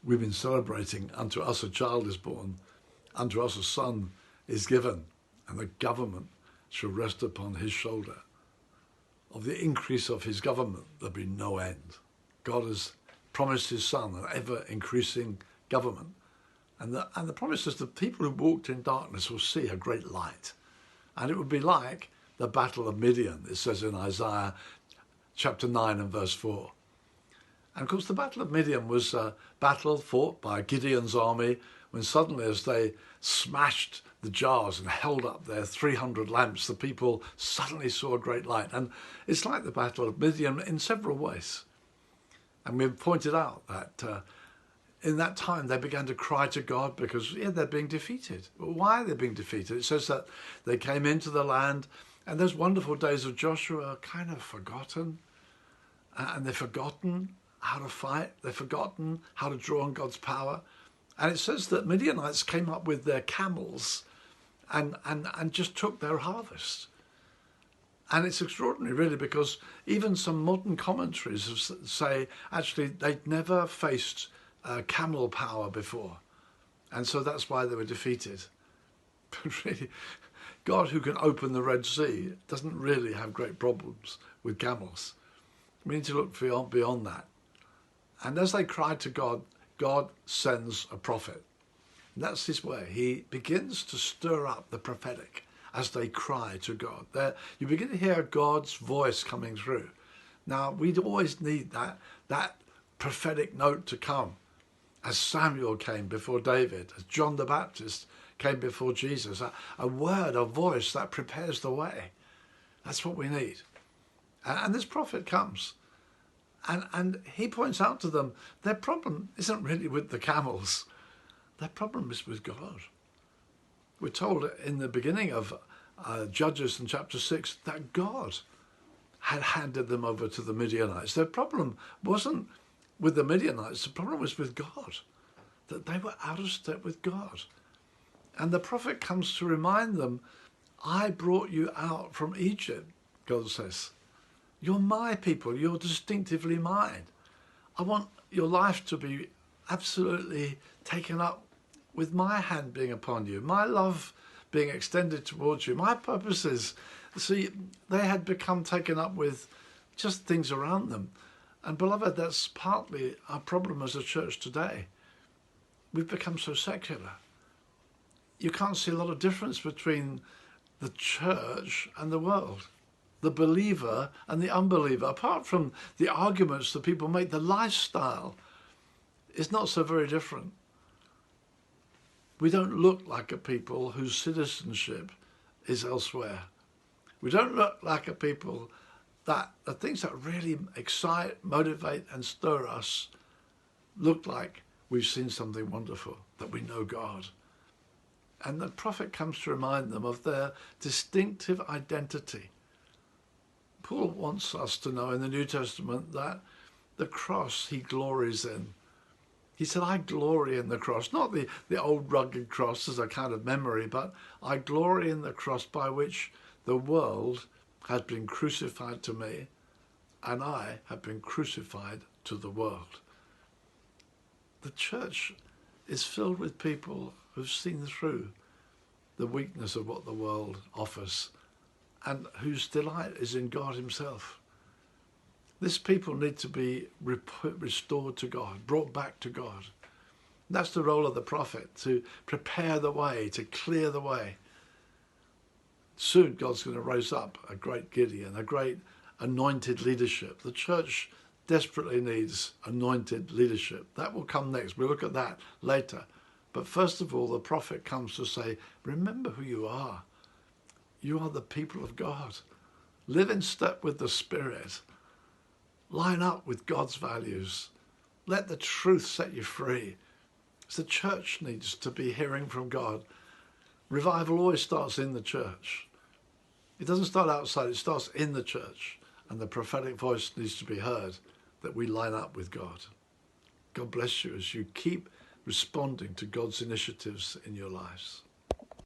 we've been celebrating, unto us a child is born, unto us a son is given, and the government shall rest upon his shoulder. Of the increase of his government, there'll be no end. God has promised his son an ever-increasing government. And the promise is that people who walked in darkness will see a great light. And it would be like the battle of Gideon, it says in Isaiah chapter 9 and verse 4. And of course the battle of Gideon was a battle fought by Gideon's army when suddenly, as they smashed the jars and held up their 300 lamps, the people suddenly saw a great light. And it's like the battle of Gideon in several ways. And we've pointed out that in that time they began to cry to God because they're being defeated. Well, why are they being defeated? It says that they came into the land and those wonderful days of Joshua are kind of forgotten. And they've forgotten how to fight. They've forgotten how to draw on God's power. And it says that Midianites came up with their camels and just took their harvest. And it's extraordinary, really, because even some modern commentaries say, actually, they'd never faced camel power before. And so that's why they were defeated. But really, God, who can open the Red Sea, doesn't really have great problems with camels. We need to look beyond that. And as they cried to God, God sends a prophet. And that's his way. He begins to stir up the prophetic as they cry to God. There, you begin to hear God's voice coming through. Now, we'd always need that prophetic note to come. As Samuel came before David, as John the Baptist came before Jesus, a word, a voice that prepares the way. That's what we need. And this prophet comes. And he points out to them, their problem isn't really with the camels. Their problem is with God. We're told in the beginning of Judges in chapter 6 that God had handed them over to the Midianites. Their problem wasn't with the Midianites, the problem was with God, that they were out of step with God. And the prophet comes to remind them, I brought you out from Egypt, God says. You're my people, you're distinctively mine. I want your life to be absolutely taken up with my hand being upon you, my love being extended towards you, my purposes. See, they had become taken up with just things around them. And beloved, that's partly our problem as a church today. We've become so secular. You can't see a lot of difference between the church and the world, the believer and the unbeliever. Apart from the arguments that people make, the lifestyle is not so very different. We don't look like a people whose citizenship is elsewhere. We don't look like a people that the things that really excite, motivate and stir us look like we've seen something wonderful, that we know God. And the prophet comes to remind them of their distinctive identity. Paul wants us to know in the New Testament that the cross he glories in. He said, I glory in the cross, not the old rugged cross as a kind of memory, but I glory in the cross by which the world has been crucified to me and I have been crucified to the world. The church is filled with people who've seen through the weakness of what the world offers and whose delight is in God himself. This people need to be restored to God, brought back to God. That's the role of the prophet, to prepare the way, to clear the way. Soon God's going to raise up a great Gideon, a great anointed leadership. The church desperately needs anointed leadership. That will come next. We'll look at that later. But first of all, the prophet comes to say, remember who you are. You are the people of God. Live in step with the Spirit. Line up with God's values. Let the truth set you free. The church needs to be hearing from God. Revival always starts in the church. It doesn't start outside, it starts in the church. And the prophetic voice needs to be heard that we line up with God. God bless you as you keep responding to God's initiatives in your lives.